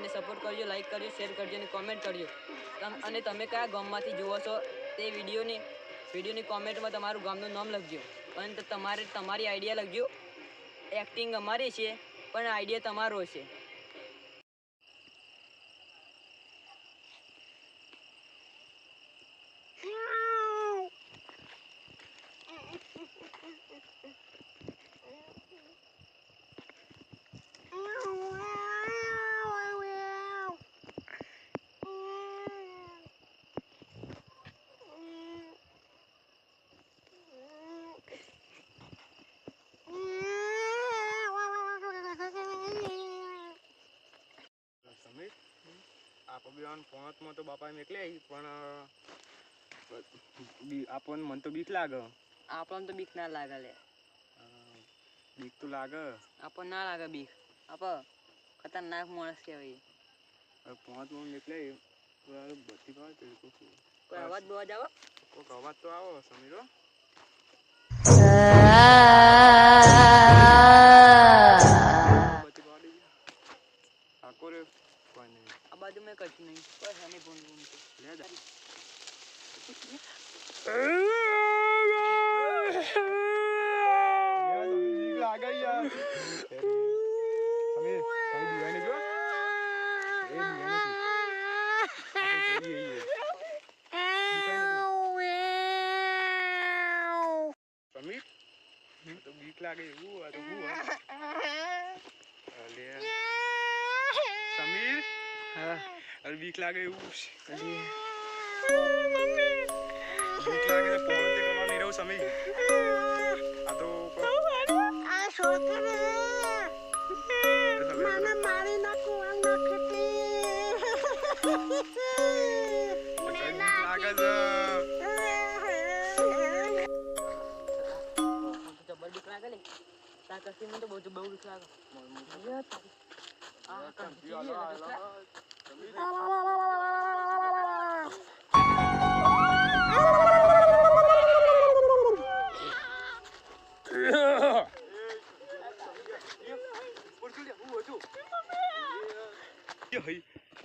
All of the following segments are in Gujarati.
વિડીયોને સપોર્ટ કરજો, લાઈક કરજો, શેર કરજો અને કોમેન્ટ કરજો. અને તમે કયા ગામમાંથી જુઓ છો તે વિડીયોની કોમેન્ટમાં તમારું ગામનું નામ લખજો. અને તમારી આઈડિયા લખજો. એક્ટિંગ અમારી છે પણ આઈડિયા તમારો છે. પોણતમાં તો બાપા એકલે પણ આપણને મન તો બીક લાગે. આપણને તો બીક ના લાગે લે. બીક તો લાગે. આપણને ના લાગે બીક. આપણે ખતરનાક માણસ કહેવાય. પોણતમાં એકલે બધી વાત કોઈ અવાજ બવાજ આવો? કોઈક અવાજ તો આવો સમીરો. આ બાજુ મેં કશું નહીં. બસ આની ફોન લાગે યાર. બીક લાગે એવું સમીર. અરે બીક લાગે એવું બીક લાગે તો ફોન તે કરવા નહીં રહું સમીર. આ તો મને મારી નાખું લાગે છે. મને તો બહુ બીક લાગે.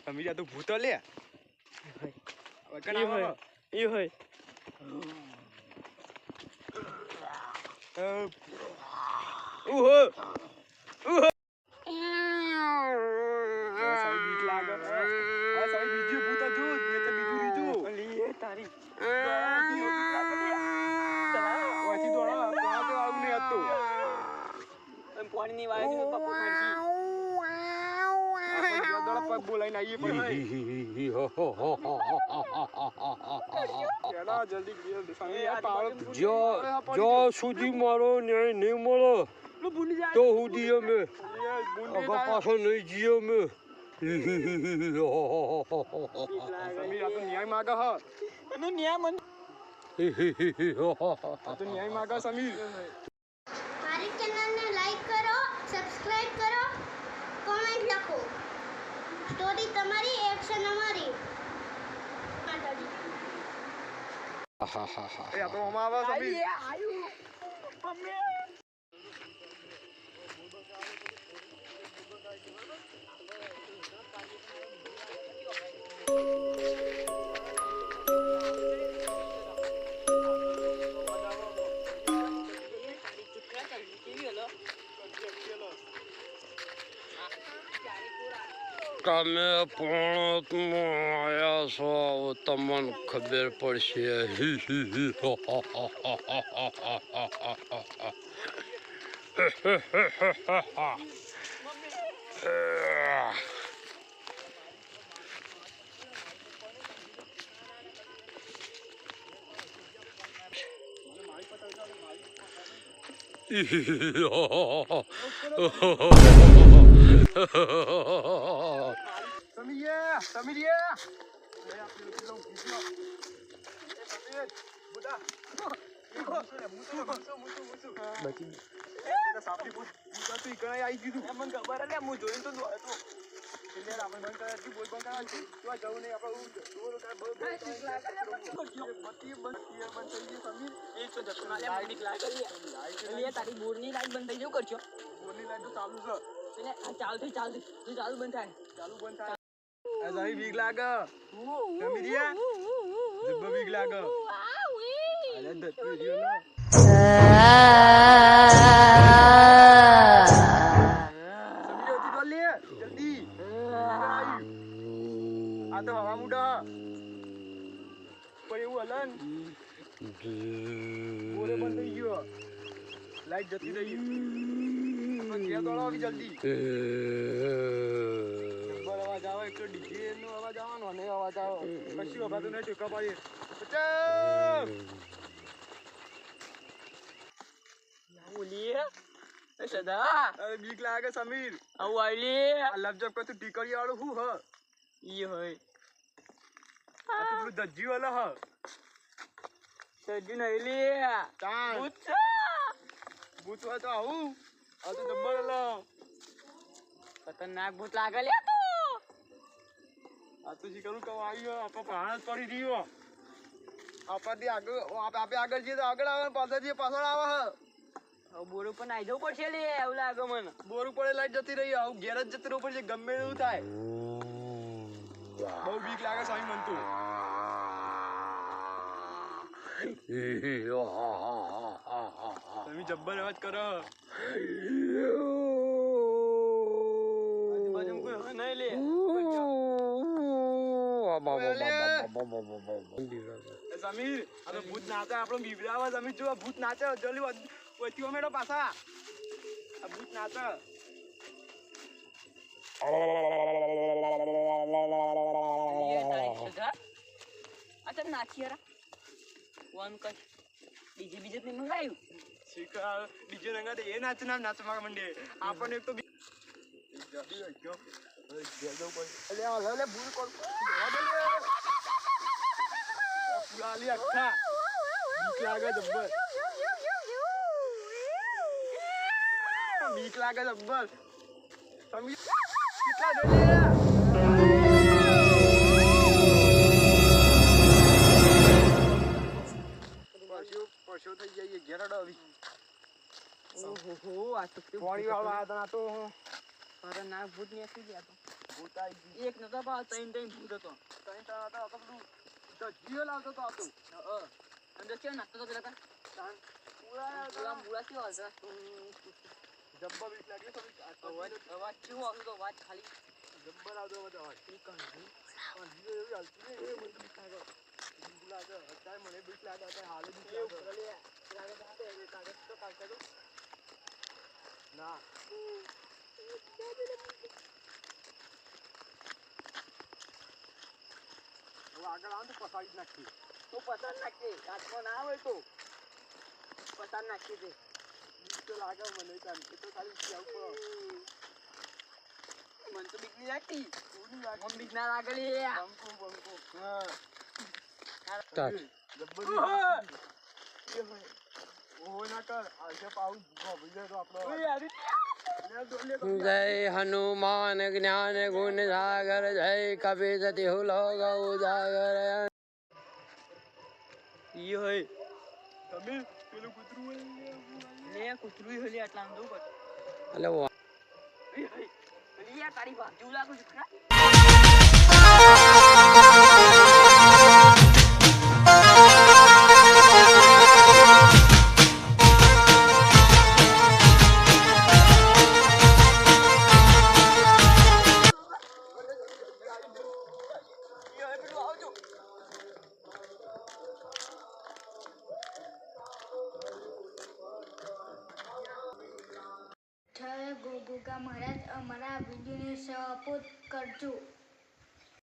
સમીર તો ભૂતો લે. બીજું ભૂત જો બીજું રીજું તારી પાણીની વાય બોલાઈને આવીએ પણ જો સુધી મારો ન્યાય નહીં મળે તો સુધી અમે પાછો નહીં જઈએ અમે. ન્યાય માગે ન્યાય માગે સમીર. મારી ચેનલને લાઈક કરો, સબસ્ક્રાઇબ કરો, કોમેન્ટ લખો. સ્ટોરી તમારી, એક્શન અમારી. એ તો અમાર આવે સમીર. તમે પોણતમાં આવ્યા છો તમને ખબર પડશે. તારી બોરની લાઈટ બંધ થઈ જવું કરશો. બોરની લાઈટ તો ચાલુ છે. પેલે આ ચાલુ થઈ ચાલુ બંધ થાય. આ સાહેબ બીક લાગે ગમી રહ્યા જબ્બર બીક લાગે અરે દત્તુ રહ્યો ને સમીર ઉઠી બોલ લે જલ્દી આ તો હવા મુડા પણ એવું હલન બોરે બંધ થઈ ગયો લાઈટ જતી રહી આપણે ઘેર દોડો આવી જલ્દી જબ્બર અવાજ આવે એક તો ડીજે નો અવાજ આવવાનો અને અવાજ આવે કશું અવાજ નહીં ટેકા પાડીએ બચાવ બોલીએ એ સદા અરે બીક લાગે સમીર આવું આઈલે આ લપજપ કર તું ટીકડી વાળું હું હ ઈ હોય આ તો પેલું દજ્જી વાળો હ સજી નહીં લે ચાલ ભૂત હોય તો આવું આ તો જબ્બર હલો ખતરનાક ભૂત લાગે લે તો આ તો જી કરું કહું આવ્યો આપણે પ્રાણ જ પડી રહ્યો આપણાથી આગળ આપણે આગળ જઈએ તો આગળ આવે પાછળ જઈએ પાછળ આવે હ હવે બોર ઉપર નાઈ જવું પડશે લે એવું લાગે મને બોર ઉપર લાઈટ જતી રહી આવું ઘેર જ જતી રહેવું પડશે ગમે એવું થાય બહુ બીક લાગે સ્વામી મન તો તમે જબ્બર અવાજ કરો આજુબાજુ કોઈ હવે નહીં લે સમીર આ ભૂત નાચે આપણો બીવરાવા સમીર જો ભૂત નાચે જલ્દી વચ્ચે ઓમેડો પાછા આ ભૂત નાચે અચ્છા નાચી યાર વન કશ બીજે નહીં મંગાયું શીખા બીજો રંગા એ નાચના નાચવા માંડે આપણને એક તો બીક લાગે જબ્બર તમે કેટલા પશુ થઈ જઈએ ઘેરડો આવી ઓહો આ તો પાણી વાળો આ તો અરે ના ભૂત ને આવી ગયા તો ભૂત આવી એક નતો પા ત્રણ ભૂત હતો ત્રણ ત્રણ હતા તો પેલું જીવ લાવતો તો હતો અંદર કેમ નાખતો તો પેલા પૂરા કેવો હશે જબ્બર બીક લાગે તો અવાજ કેવો આવતો તો અવાજ ખાલી જબ્બર આવતો અવાજ એ કણ પણ જીવ એવી હાલતી ને એ મને બીક લાગે બીક લાગે અત્યારે મને બીક લાગે અત્યારે હાલે બીક લાગે ના આગળ આવ તો પસાડી જ નાખી તો પસાર નાખી હાથમાં ના આવે તો પસાર નાખી દે બીક તો લાગે મને એ તો ખાલી આવું મને તો બીક નહીં લાગતી પૂરી લાગે મને બીક ના લાગે લે બંકો હા જબ્બર ઓહો ના કર આજે પાઉં ભોગી જાય તો આપણો જય હનુમાન જ્ઞાન ગુણ સાગર જય કપિ સતી લોક ઉજાગર ઈ હોય તમે પેલું કૂતરું લે કૂતરું હોય આટલા આમ દઉં એટલે પેલી તારી બાજુ લાગુ છે ખરા જય ગોગોગા મહારાજ અમારા વિડીયોને સપોર્ટ કરજો